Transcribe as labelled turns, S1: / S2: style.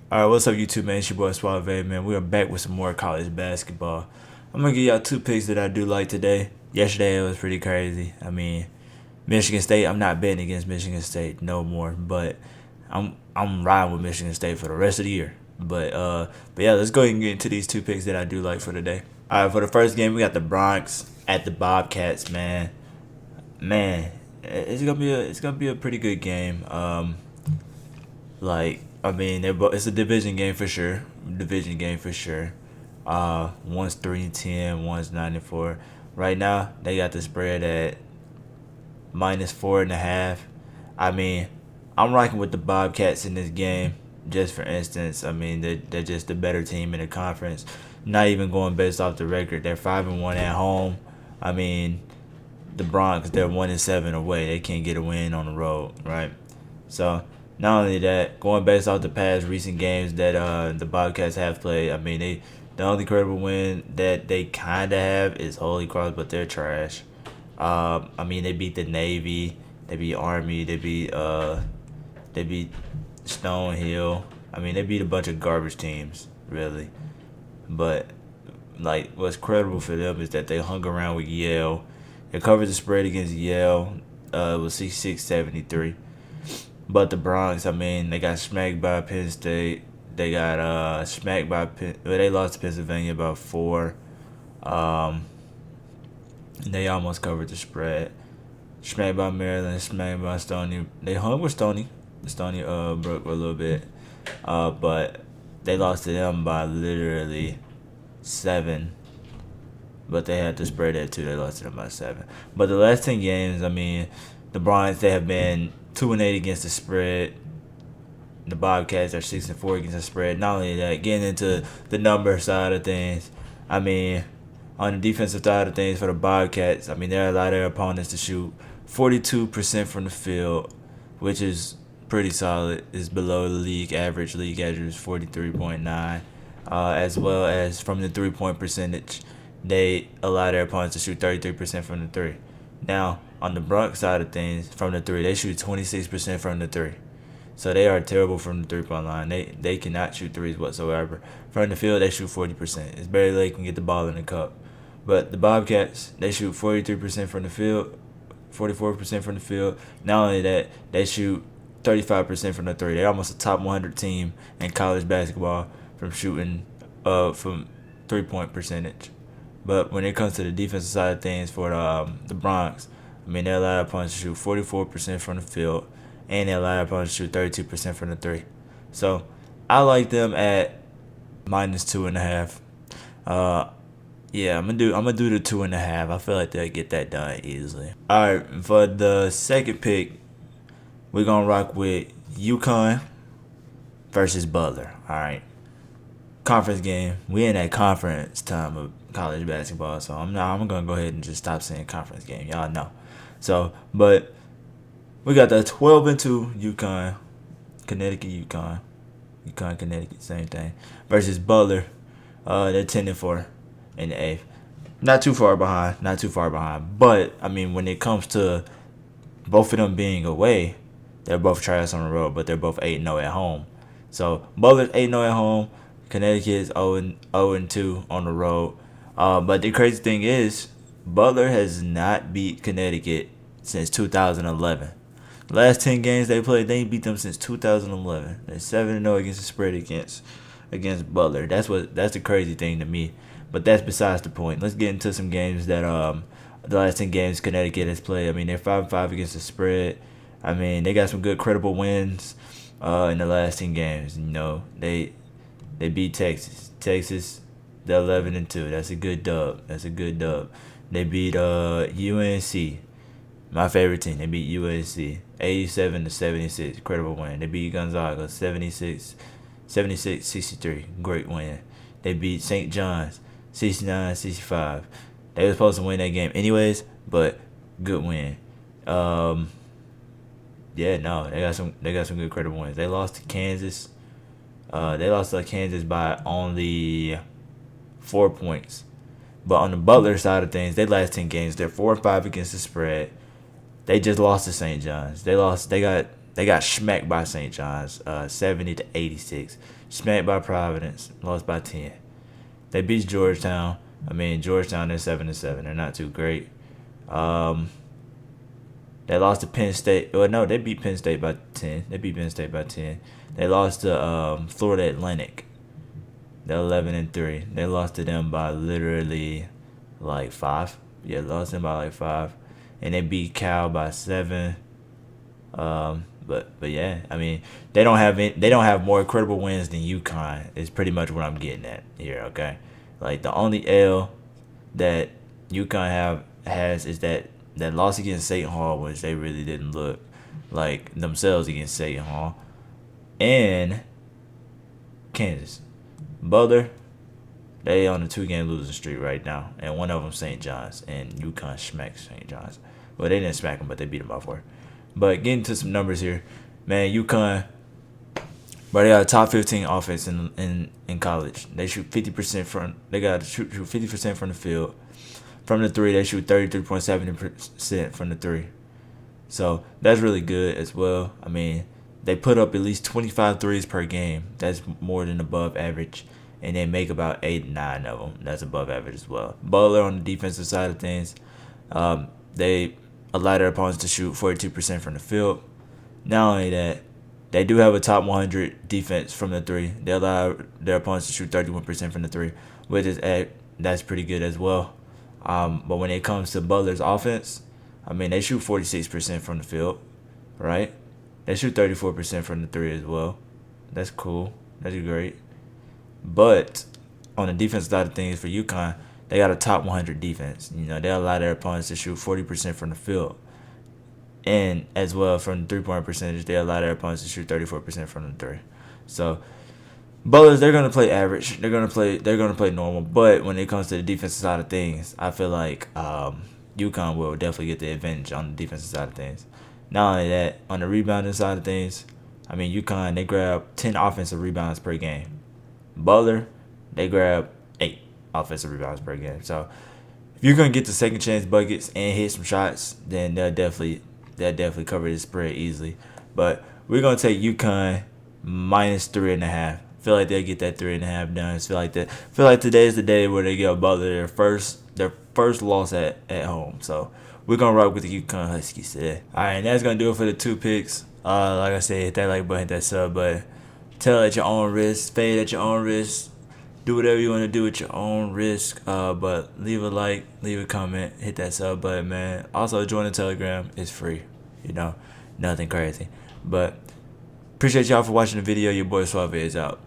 S1: All right, what's up, YouTube, man? It's your boy Suave, man. We are back with some more college basketball. I'm gonna give y'all two picks that I do like today. Yesterday it was pretty crazy. I mean, Michigan State. I'm not betting against Michigan State no more, but I'm riding with Michigan State for the rest of the year. But yeah, let's go ahead and get into these two picks that I do like for today. All right, for the first game, we got the Bronx at the Bobcats. Man, it's gonna be a pretty good game. I mean, it's a division game for sure. Division game for sure. One's 3-10, one's 9-4. Right now, they got the spread at -4.5. I mean, I'm rocking with the Bobcats in this game. Just for instance, I mean they're just the better team in the conference. Not even going based off the record. They're 5-1 at home. I mean, the Bronx, they're 1-7 away. They can't get a win on the road, right? So not only that, going based off the past recent games that the Bobcats have played, I mean the only credible win that they kinda have is Holy Cross, but they're trash. I mean they beat the Navy, they beat Army, they beat Stonehill. I mean they beat a bunch of garbage teams, really. But like what's credible for them is that they hung around with Yale. They covered the spread against Yale. It was 66-73. But the Bronx, I mean, they got smacked by Penn State. They got smacked by well, they lost to Pennsylvania by 4. Um, they almost covered the spread. Smacked by Maryland, smacked by Stony. They hung with Stony. Stony broke a little bit. But they lost to them by literally 7. But they had the spread at 2. They lost to them by 7. But the last 10 games, I mean, the Bronx, they have been 2-8 against the spread. The Bobcats are 6-4 against the spread. Not only that, getting into the number side of things, I mean, on the defensive side of things for the Bobcats, I mean, they allow their opponents to shoot 42% from the field, which is pretty solid. It's below the league average. League average is 43.9. As well as from the 3-point percentage, they allow their opponents to shoot 33% from the three. Now, on the Bronx side of things, from the three, they shoot 26% from the three. So they are terrible from the 3-point line. They cannot shoot threes whatsoever. From the field, they shoot 40%. It's barely they can get the ball in the cup. But the Bobcats, they shoot 43% from the field, 44% from the field. Not only that, they shoot 35% from the three. They're almost a top 100 team in college basketball from shooting from 3-point percentage. But when it comes to the defensive side of things for the Bronx, I mean, they allow opponents to shoot 44% from the field, and they allow opponents to shoot 32% from the three. So I like them at -2.5. Uh, yeah, I'm gonna do the 2.5. I feel like they'll get that done easily. All right, for the second pick, we're gonna rock with UConn versus Butler. All right, conference game. We in that conference time of college basketball, so I'm gonna go ahead and just stop saying conference game. Y'all know. So, but we got the 12-2 UConn, Connecticut UConn, Connecticut, same thing, versus Butler. They're 10-4 in the eighth. Not too far behind. Not too far behind. But I mean, when it comes to both of them being away, they're both trash on the road, but they're both 8-0 at home. So Butler's 8-0 at home. Connecticut is 0-2 on the road. But the crazy thing is, Butler has not beat Connecticut since 2011. Last 10 games they played, they ain't beat them since 2011. They're 7-0 against the spread against Butler. That's the crazy thing to me. But that's besides the point. Let's get into some games that the last 10 games Connecticut has played. I mean, they're 5-5 against the spread. I mean, they got some good credible wins in the last 10 games. You know, they beat Texas. Texas, they're 11-2. That's a good dub. They beat UNC, my favorite team. They beat UNC 87-76. Credible win. They beat Gonzaga 76-63. Great win. They beat St. John's 69-65. They were supposed to win that game anyways, but good win. Yeah, no, they got some good credible wins. They lost to Kansas. They lost to Kansas by only 4 points. But on the Butler side of things, they last 10 games, they're 4-5 against the spread. They just lost to St. John's. They got They got smacked by St. John's, 70-86. Smacked by Providence, lost by 10. They beat Georgetown. I mean, Georgetown, they're 7-7. They're not too great. They lost to Penn State. Well, no, they beat Penn State by 10. They beat Penn State by 10. They lost to Florida Atlantic. They're 11-3. They lost to them by literally like 5. Yeah, lost them by like 5. And they beat Cal by 7. But yeah, I mean, they don't have more credible wins than UConn. Is pretty much what I'm getting at here. Okay, like the only L that UConn has is that loss against Seton Hall, which they really didn't look like themselves against Seton Hall, and Kansas. Butler, they on a 2-game losing streak right now, and one of them St. John's, and UConn smacked St. John's. Well, they didn't smack them, but they beat them by 4. But getting to some numbers here, man, UConn, but they got a top 15 offense in college. They shoot 50% from. They got to shoot 50% from the field. From the 3, they shoot 33.7% from the 3. So that's really good as well. I mean, they put up at least 25 threes per game. That's more than above average. And they make about 8, 9 of them. That's above average as well. Butler on the defensive side of things, they allow their opponents to shoot 42% from the field. Not only that, they do have a top 100 defense from the 3. They allow their opponents to shoot 31% from the 3, which is that's pretty good as well. But when it comes to Butler's offense, I mean, they shoot 46% from the field, right? They shoot 34% from the 3 as well. That's cool. That's great. But on the defense side of things for UConn, they got a top 100 defense. You know, they allow their opponents to shoot 40% from the field. And as well, from the three-point percentage, they allow their opponents to shoot 34% from the 3. So Butler, they're gonna play average. They're gonna play normal. But when it comes to the defensive side of things, I feel like UConn will definitely get the advantage on the defensive side of things. Not only that, on the rebounding side of things, I mean, UConn, they grab 10 offensive rebounds per game. Butler, they grab 8 offensive rebounds per game. So if you're gonna get the second chance buckets and hit some shots, then they'll definitely cover the spread easily. But we're gonna take UConn minus 3.5. Feel like they'll get that 3.5 done. Feel like today is the day where they get Butler their first loss at home. So we're gonna rock with the UConn Huskies today. Alright, and that's gonna do it for the 2 picks. Like I said, hit that like button, hit that sub button. Tell at your own risk, fade at your own risk. Do whatever you want to do at your own risk. But leave a like, leave a comment, hit that sub button, man. Also join the Telegram. It's free. You know, nothing crazy. But appreciate y'all for watching the video. Your boy Suave is out.